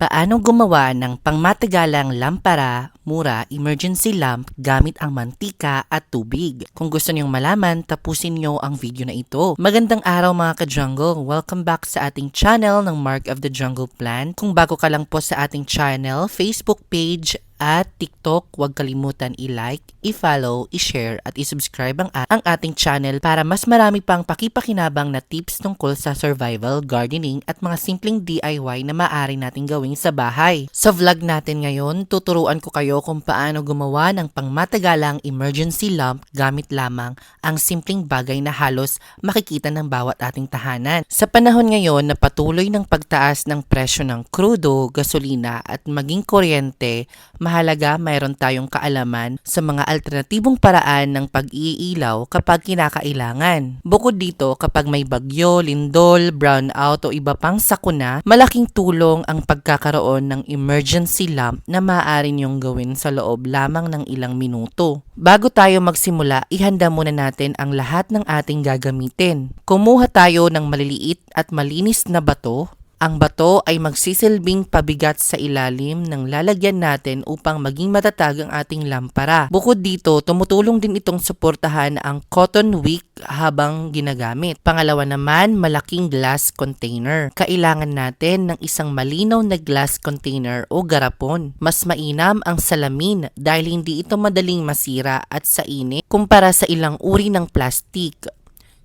Paano gumawa ng pangmatagalang lampara, mura, emergency lamp gamit ang mantika at tubig? Kung gusto niyong malaman, tapusin niyo ang video na ito. Magandang araw mga ka-jungle! Welcome back sa ating channel ng Mark of the Jungle Plan. Kung bago ka lang po sa ating channel, Facebook page, at TikTok, huwag kalimutan i-like, i-follow, i-share at i-subscribe ang ating channel para mas marami pang pakipakinabang na tips tungkol sa survival, gardening at mga simpleng DIY na maaari nating gawin sa bahay. Sa vlog natin ngayon, tuturuan ko kayo kung paano gumawa ng pangmatagalang emergency lamp gamit lamang ang simpleng bagay na halos makikita ng bawat ating tahanan. Sa panahon ngayon na patuloy ng pagtaas ng presyo ng krudo, gasolina at maging kuryente, mahalaga mayroon tayong kaalaman sa mga alternatibong paraan ng pag-iilaw kapag kinakailangan. Bukod dito, kapag may bagyo, lindol, brownout o iba pang sakuna, malaking tulong ang pagkakaroon ng emergency lamp na maaari niyong gawin sa loob lamang ng ilang minuto. Bago tayo magsimula, ihanda muna natin ang lahat ng ating gagamitin. Kumuha tayo ng maliliit at malinis na bato. Ang bato ay magsisilbing pabigat sa ilalim ng lalagyan natin upang maging matatag ang ating lampara. Bukod dito, tumutulong din itong suportahan ang cotton wick habang ginagamit. Pangalawa naman, malaking glass container. Kailangan natin ng isang malinaw na glass container o garapon. Mas mainam ang salamin dahil hindi ito madaling masira at sa init kumpara sa ilang uri ng plastik.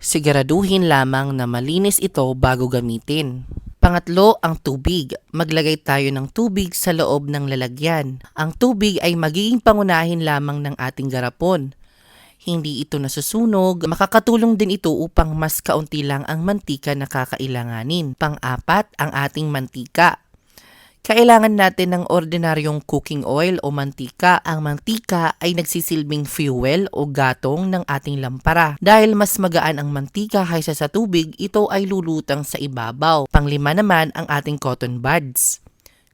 Siguraduhin lamang na malinis ito bago gamitin. Pangatlo, ang tubig. Maglagay tayo ng tubig sa loob ng lalagyan. Ang tubig ay magiging pangunahin lamang ng ating garapon. Hindi ito nasusunog, makakatulong din ito upang mas kaunti lang ang mantika na kakailanganin. Pang-apat, ang ating mantika. Kailangan natin ng ordinaryong cooking oil o mantika. Ang mantika ay nagsisilbing fuel o gatong ng ating lampara. Dahil mas magaan ang mantika kaysa sa tubig, ito ay lulutang sa ibabaw. Panglima naman ang ating cotton buds.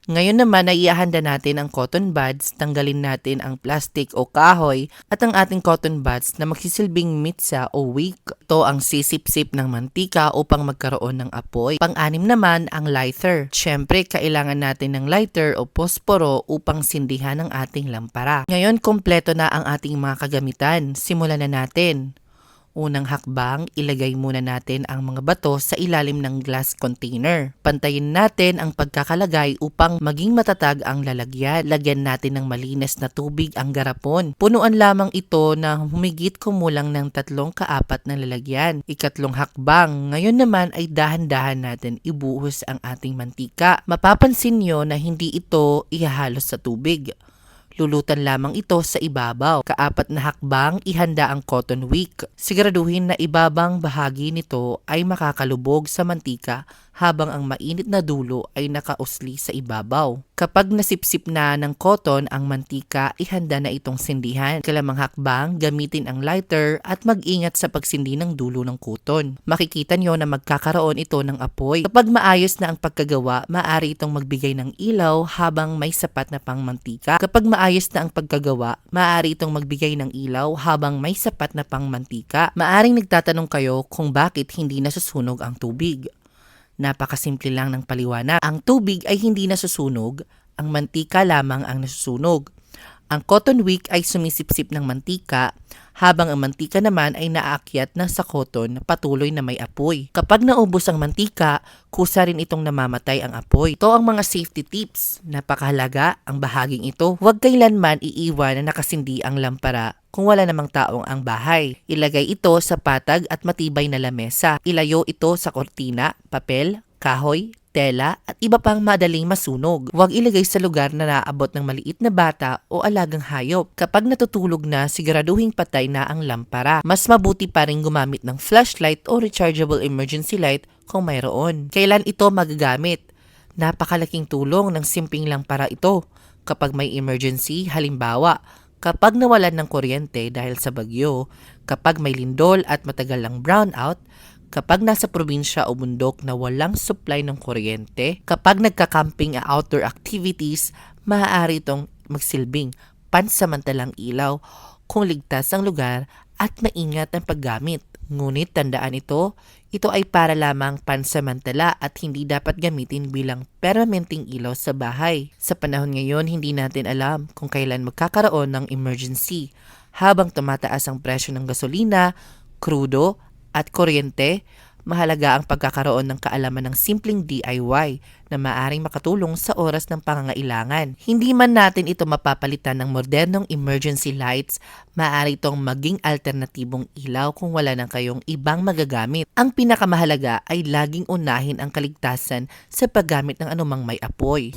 Ngayon naman ay iahanda natin ang cotton buds, tanggalin natin ang plastic o kahoy at ang ating cotton buds na magsisilbing mitsa o wick. Ito ang sisip-sip ng mantika upang magkaroon ng apoy. Pang-anim naman ang lighter. Siyempre, kailangan natin ng lighter o posporo upang sindihan ang ating lampara. Ngayon, kompleto na ang ating mga kagamitan. Simulan na natin. Unang hakbang, ilagay muna natin ang mga bato sa ilalim ng glass container. Pantayin natin ang pagkakalagay upang maging matatag ang lalagyan. Lagyan natin ng malinis na tubig ang garapon. Punuan lamang ito na humigit kumulang ng 3/4 ng lalagyan. Ikatlong hakbang, ngayon naman ay dahan-dahan natin ibuhos ang ating mantika. Mapapansin nyo na hindi ito ihahalos sa tubig. Lulutan lamang ito sa ibabaw. Kaapat na hakbang, ihanda ang cotton wick. Siguraduhin na ibabang bahagi nito ay makakalubog sa mantika habang ang mainit na dulo ay nakausli sa ibabaw. Kapag nasipsip na ng cotton ang mantika, ihanda na itong sindihan. Ikalimang hakbang, gamitin ang lighter at mag-ingat sa pagsindi ng dulo ng cotton. Makikita nyo na magkakaroon ito ng apoy. Kapag maayos na ang pagkagawa, maaari itong magbigay ng ilaw habang may sapat na pang mantika. Kapag maayos na ang pagkagawa, maaari itong magbigay ng ilaw habang may sapat na pang mantika. Maaring nagtatanong kayo kung bakit hindi nasusunog ang tubig. Napakasimple lang ng paliwanag. Ang tubig ay hindi nasusunog, ang mantika lamang ang nasusunog. Ang cotton wick ay sumisipsip ng mantika, habang ang mantika naman ay naakyat na sa cotton patuloy na may apoy. Kapag naubos ang mantika, kusa rin itong namamatay ang apoy. Ito ang mga safety tips. Napakahalaga ang bahaging ito. Huwag kailanman iiwan na nakasindi ang lampara kung wala namang taong ang bahay. Ilagay ito sa patag at matibay na lamesa. Ilayo ito sa kortina, papel, kahoy, tela at iba pang madaling masunog. Huwag ilagay sa lugar na naaabot ng maliit na bata o alagang hayop. Kapag natutulog na, siguraduhin patay na ang lampara. Mas mabuti pa rin gumamit ng flashlight o rechargeable emergency light kung mayroon. Kailan ito magagamit? Napakalaking tulong ng simpleng lampara ito. Kapag may emergency, halimbawa, kapag nawalan ng kuryente dahil sa bagyo, kapag may lindol at matagal ang brownout, kapag nasa probinsya o bundok na walang supply ng kuryente, kapag nagka-camping at outdoor activities, maaari itong magsilbing pansamantalang ilaw kung ligtas ang lugar at maingat ang paggamit. Ngunit tandaan ito, Ito ay para lamang pansamantala at hindi dapat gamitin bilang permanenteng ilaw sa bahay. Sa panahon ngayon, hindi natin alam kung kailan magkakaroon ng emergency. Habang tumataas ang presyo ng gasolina, krudo at kuryente, mahalaga ang pagkakaroon ng kaalaman ng simpleng DIY na maaaring makatulong sa oras ng pangangailangan. Hindi man natin ito mapapalitan ng modernong emergency lights, maaari itong maging alternatibong ilaw kung wala nang kayong ibang magagamit. Ang pinakamahalaga ay laging unahin ang kaligtasan sa paggamit ng anumang may apoy.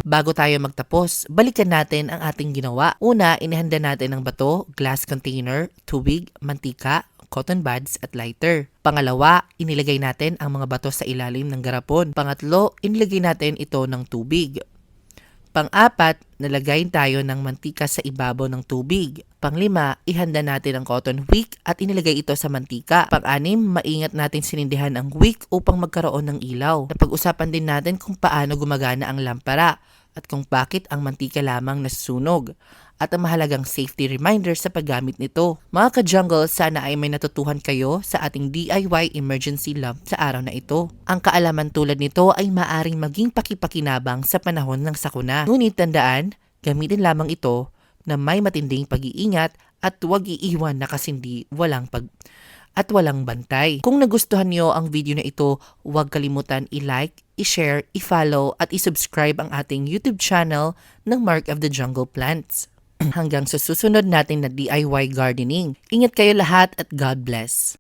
Bago tayo magtapos, balikan natin ang ating ginawa. Una, inihanda natin ang bato, glass container, tubig, mantika, cotton buds at lighter. Pangalawa, inilagay natin ang mga bato sa ilalim ng garapon. Pangatlo, inilagay natin ito ng tubig. Pang-apat, nalagay tayo ng mantika sa ibabaw ng tubig. Pang-lima, ihanda natin ang cotton wick at inilagay ito sa mantika. Pang-anim, maingat natin sinindihan ang wick upang magkaroon ng ilaw. Napag-usapan din natin kung paano gumagana ang lampara at kung bakit ang mantika lamang nasusunog at ang mahalagang safety reminder sa paggamit nito. Mga ka-jungle, sana ay may natutuhan kayo sa ating DIY emergency lamp sa araw na ito. Ang kaalaman tulad nito ay maaring maging pakipakinabang sa panahon ng sakuna. Ngunit tandaan, gamitin lamang ito na may matinding pag-iingat at huwag iiwan na kasindi walang bantay. Kung nagustuhan nyo ang video na ito, huwag kalimutan i-like, i-share, i-follow at i-subscribe ang ating YouTube channel ng Mark of the Jungle Plants. Hanggang sa susunod natin na DIY gardening. Ingat kayo lahat at God bless!